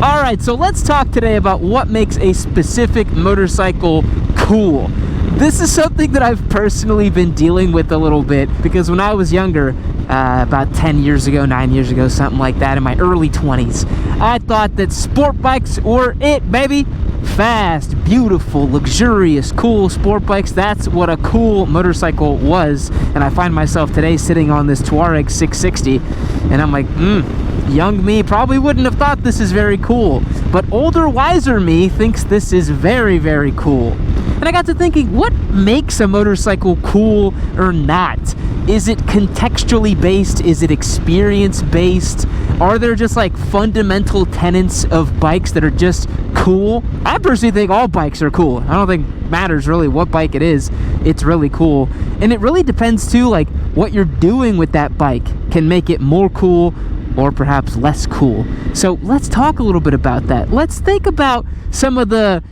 All right, so let's talk today about what makes a specific motorcycle cool. This is something that I've personally been dealing with a little bit because when I was younger, about 10 years ago, 9 years ago, something like that, in my early 20s, I thought that sport bikes were it, baby. Fast, beautiful, luxurious, cool sport bikes. That's what a cool motorcycle was. And I find myself today sitting on this Touareg 660, and I'm like, young me probably wouldn't have thought this is very cool. But older, wiser me thinks this is very, very cool. And I got to thinking, what makes a motorcycle cool or not? Is it contextually based? Is it experience based? Are there just like fundamental tenets of bikes that are just cool? I personally think all bikes are cool. I don't think it matters really what bike it is. It's really cool. And it really depends too, like what you're doing with that bike can make it more cool or perhaps less cool. So let's talk a little bit about that. Let's think about some of the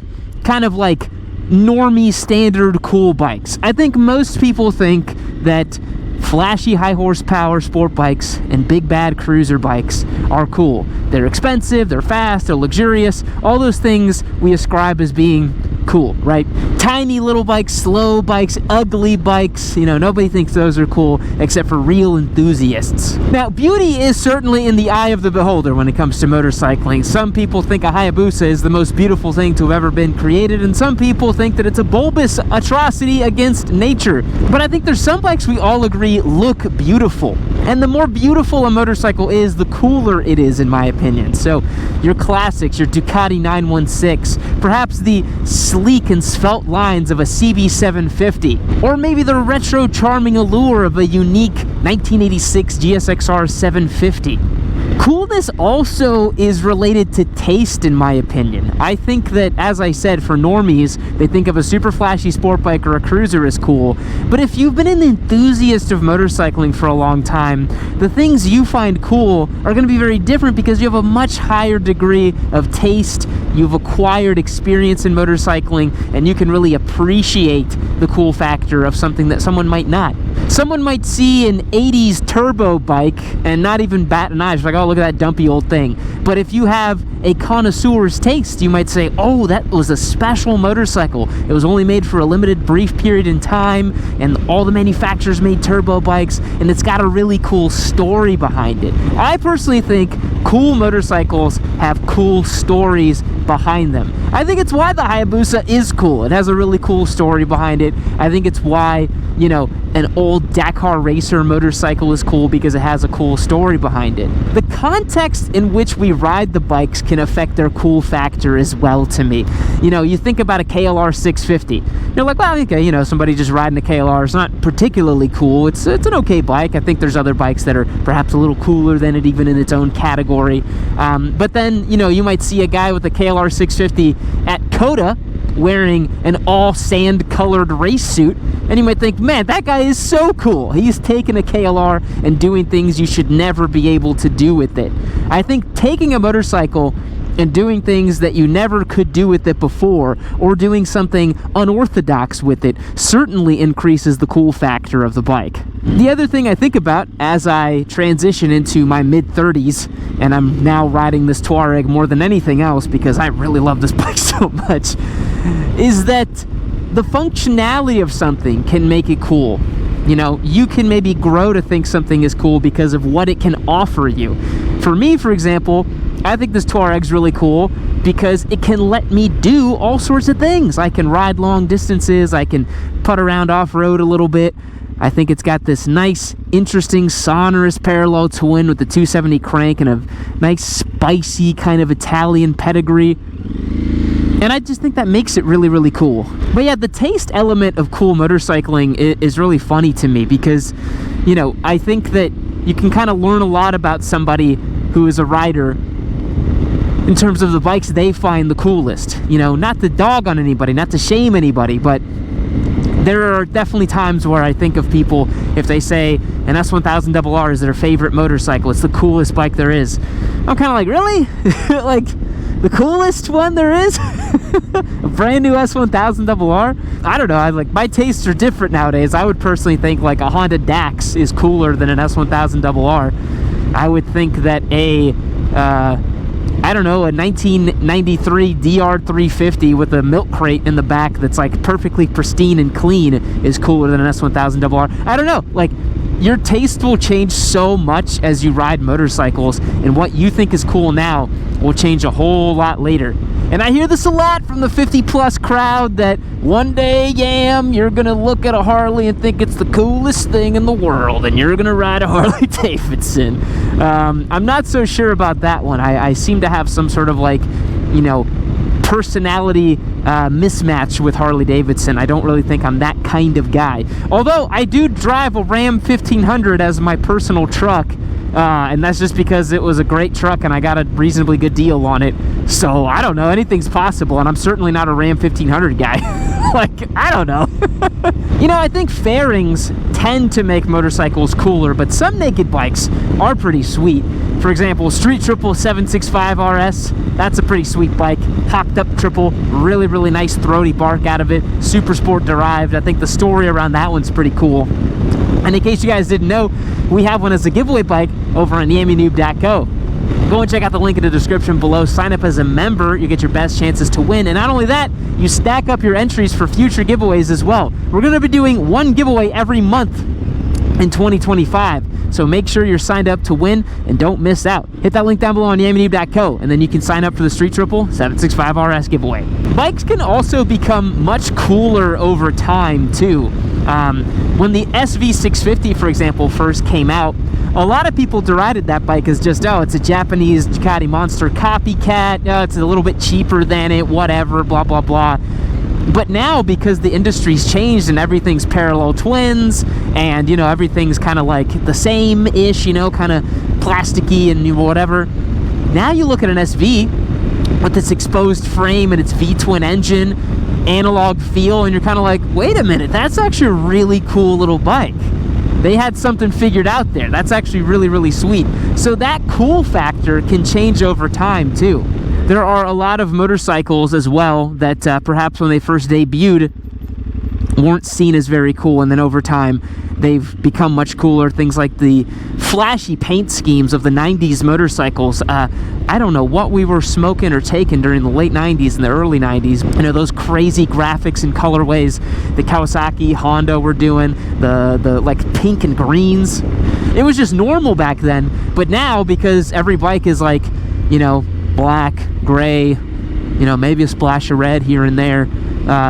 kind of like normie standard cool bikes. I think most people think that flashy high horsepower sport bikes and big bad cruiser bikes are cool. They're expensive, they're fast, they're luxurious, all those things we ascribe as being cool, right? Tiny little bikes, slow bikes, ugly bikes, you know, nobody thinks those are cool except for real enthusiasts. Now, beauty is certainly in the eye of the beholder when it comes to motorcycling. Some people think a Hayabusa is the most beautiful thing to have ever been created, and some people think that it's a bulbous atrocity against nature. But I think there's some bikes we all agree look beautiful. And the more beautiful a motorcycle is, the cooler it is, in my opinion. So your classics, your Ducati 916, perhaps the sleek and svelte lines of a CB750, or maybe the retro charming allure of a unique 1986 GSXR 750. Coolness also is related to taste, in my opinion. I think that, as I said, for normies, they think of a super flashy sport bike or a cruiser as cool. But if you've been an enthusiast of motorcycling for a long time, the things you find cool are going to be very different because you have a much higher degree of taste, you've acquired experience in motorcycling, and you can really appreciate the cool factor of something that someone might not. Someone might see an 80s turbo bike and not even bat an eye, like, oh, look at that dumpy old thing. But if you have a connoisseur's taste, you might say, oh, that was a special motorcycle. It was only made for a limited brief period in time, and all the manufacturers made turbo bikes, and it's got a really cool story behind it. I personally think cool motorcycles have cool stories behind them. I think it's why the Hayabusa is cool. It has a really cool story behind it. I think it's why, you know, an old Dakar racer motorcycle is cool, because it has a cool story behind it. The context in which we ride the bikes can affect their cool factor as well, to me. You know, you think about a KLR 650. You're like, well, okay, you know, somebody just riding a KLR is not particularly cool. It's an okay bike. I think there's other bikes that are perhaps a little cooler than it, even in its own category. But then, you know, you might see a guy with a KLR 650 at COTA wearing an all sand colored race suit, and you might think, man, that guy is so cool. He's taking a KLR and doing things you should never be able to do with it. I think taking a motorcycle and doing things that you never could do with it before, or doing something unorthodox with it, certainly increases the cool factor of the bike. The other thing I think about as I transition into my mid-30s, and I'm now riding this Touareg more than anything else because I really love this bike so much, is that the functionality of something can make it cool. You know, you can maybe grow to think something is cool because of what it can offer you. For me, for example, I think this Touareg's really cool because it can let me do all sorts of things. I can ride long distances, I can putt around off-road a little bit. I think it's got this nice, interesting, sonorous parallel twin with the 270 crank and a nice, spicy kind of Italian pedigree. And I just think that makes it really, really cool. But yeah, the taste element of cool motorcycling is really funny to me because, you know, I think that you can kind of learn a lot about somebody who is a rider in terms of the bikes they find the coolest. You know, not to dog on anybody, not to shame anybody, but there are definitely times where I think of people, if they say an S1000RR is their favorite motorcycle, it's the coolest bike there is. I'm kind of like, really? Like, the coolest one there is? A brand new S1000RR? I don't know, my tastes are different nowadays. I would personally think like a Honda Dax is cooler than an S1000RR. I would think that I don't know, a 1993 DR350 with a milk crate in the back that's like perfectly pristine and clean is cooler than an S1000RR. I don't know, like, your taste will change so much as you ride motorcycles, and what you think is cool now will change a whole lot later. And I hear this a lot from the 50-plus crowd, that one day, Yam, you're gonna look at a Harley and think it's the coolest thing in the world, and you're gonna ride a Harley Davidson. I'm not so sure about that one. I seem to have some sort of, like, you know, personality mismatch with Harley Davidson. I don't really think I'm that kind of guy. Although I do drive a Ram 1500 as my personal truck, and that's just because it was a great truck and I got a reasonably good deal on it. So I don't know, anything's possible, and I'm certainly not a Ram 1500 guy. Like, I don't know. You know, I think fairings tend to make motorcycles cooler, but some naked bikes are pretty sweet. For example, Street Triple 765 RS, that's a pretty sweet bike. Hocked up triple, really, really nice throaty bark out of it. Super sport derived. I think the story around that one's pretty cool. And in case you guys didn't know, we have one as a giveaway bike over on yammynoob.co. Go and check out the link in the description below. Sign up as a member, you get your best chances to win. And not only that, you stack up your entries for future giveaways as well. We're going to be doing one giveaway every month in 2025. So make sure you're signed up to win and don't miss out. Hit that link down below on yammynoob.co, and then you can sign up for the Street Triple 765 RS giveaway. Bikes can also become much cooler over time too. When the SV650, for example, first came out, a lot of people derided that bike as just, oh, it's a Japanese Ducati Monster copycat, it's a little bit cheaper than it, whatever, blah, blah, blah. But now, because the industry's changed and everything's parallel twins, and, you know, everything's kind of like the same-ish, you know, kind of plasticky and whatever, now you look at an SV with its exposed frame and its V-twin engine, analog feel, and you're kind of like, wait a minute, that's actually a really cool little bike. They had something figured out there. That's actually really, really sweet. So that cool factor can change over time too. There are a lot of motorcycles as well that perhaps when they first debuted weren't seen as very cool, and then over time they've become much cooler. Things like the flashy paint schemes of the 90s motorcycles. I don't know what we were smoking or taking during the late 90s and the early 90s. You know, those crazy graphics and colorways the Kawasaki, Honda were doing, the like pink and greens. It was just normal back then, but now, because every bike is like, you know, black, gray, you know, maybe a splash of red here and there,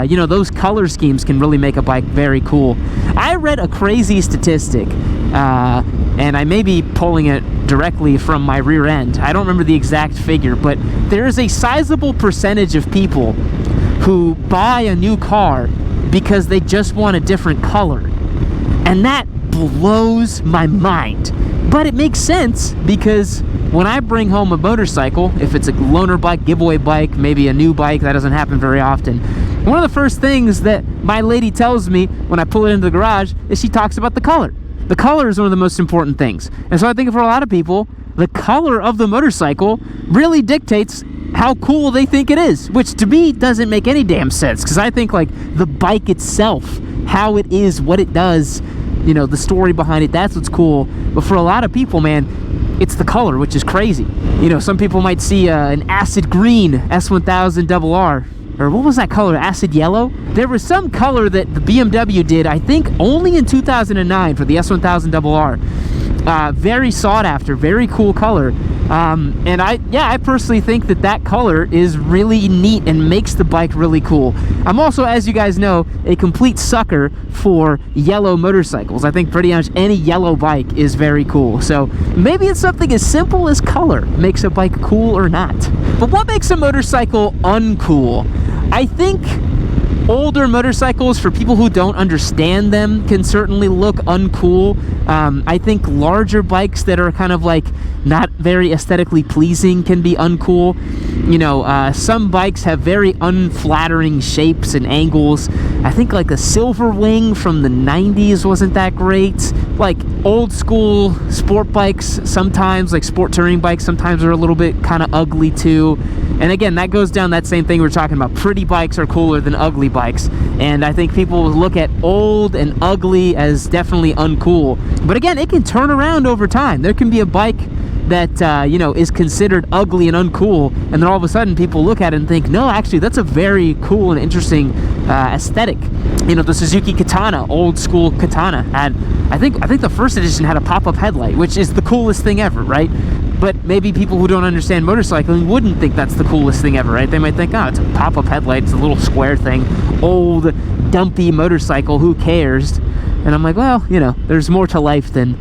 you know, those color schemes can really make a bike very cool. I read a crazy statistic, and I may be pulling it directly from my rear end. I don't remember the exact figure, but there is a sizable percentage of people who buy a new car because they just want a different color. And that blows my mind. But it makes sense, because when I bring home a motorcycle, if it's a loaner bike, giveaway bike, maybe a new bike, that doesn't happen very often, one of the first things that my lady tells me when I pull it into the garage is she talks about the color. The color is one of the most important things. And so I think for a lot of people, the color of the motorcycle really dictates how cool they think it is, which to me doesn't make any damn sense, because I think like the bike itself, how it is, what it does, you know, the story behind it, that's what's cool. But for a lot of people, man, it's the color, which is crazy. You know, some people might see an acid green S1000RR, or what was that color, acid yellow? There was some color that the BMW did, I think only in 2009 for the S1000RR. Very sought after, very cool color. And I personally think that that color is really neat and makes the bike really cool. I'm also, as you guys know, a complete sucker for yellow motorcycles. I think pretty much any yellow bike is very cool. So maybe it's something as simple as color makes a bike cool or not. But what makes a motorcycle uncool? I think older motorcycles, for people who don't understand them, can certainly look uncool. I think larger bikes that are kind of like not very aesthetically pleasing can be uncool. You know, some bikes have very unflattering shapes and angles. I think like the Silver Wing from the 90s wasn't that great. Like old school sport bikes sometimes, like sport touring bikes, sometimes are a little bit kind of ugly too. And again, that goes down that same thing we're talking about. Pretty bikes are cooler than ugly bikes. And I think people look at old and ugly as definitely uncool. But again, it can turn around over time. There can be a bike that you know, is considered ugly and uncool, and then all of a sudden people look at it and think, no, actually that's a very cool and interesting aesthetic. You know, the Suzuki Katana, old school Katana, had, I think the first edition had a pop-up headlight, which is the coolest thing ever, right? But maybe people who don't understand motorcycling wouldn't think that's the coolest thing ever, right? They might think, oh, it's a pop-up headlight, it's a little square thing, old, dumpy motorcycle, who cares? And I'm like, well, you know, there's more to life than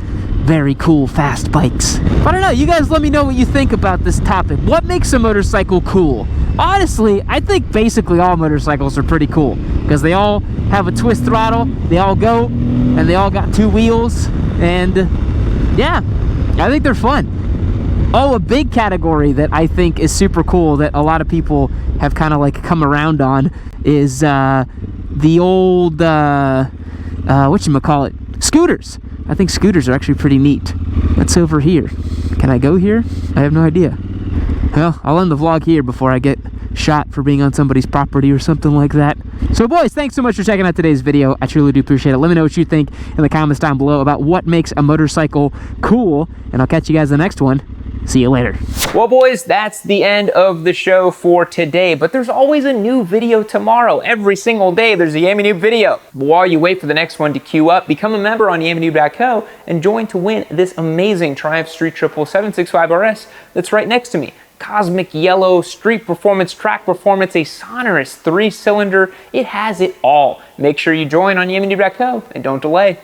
very cool, fast bikes. But I don't know, you guys let me know what you think about this topic. What makes a motorcycle cool? Honestly, I think basically all motorcycles are pretty cool, because they all have a twist throttle, they all go, and they all got two wheels, and yeah, I think they're fun. Oh, a big category that I think is super cool that a lot of people have kind of like come around on is the old, whatchamacallit, scooters. I think scooters are actually pretty neat. What's over here? Can I go here? I have no idea. Well, I'll end the vlog here before I get shot for being on somebody's property or something like that. So boys, thanks so much for checking out today's video. I truly do appreciate it. Let me know what you think in the comments down below about what makes a motorcycle cool, and I'll catch you guys in the next one. See you later. Well, boys, that's the end of the show for today, but there's always a new video tomorrow. Every single day, there's a Yami Noob video. But while you wait for the next one to queue up, become a member on YamiNoob.co and join to win this amazing Triumph Street Triple 765 RS that's right next to me. Cosmic yellow, street performance, track performance, a sonorous 3-cylinder. It has it all. Make sure you join on YamiNoob.co and don't delay.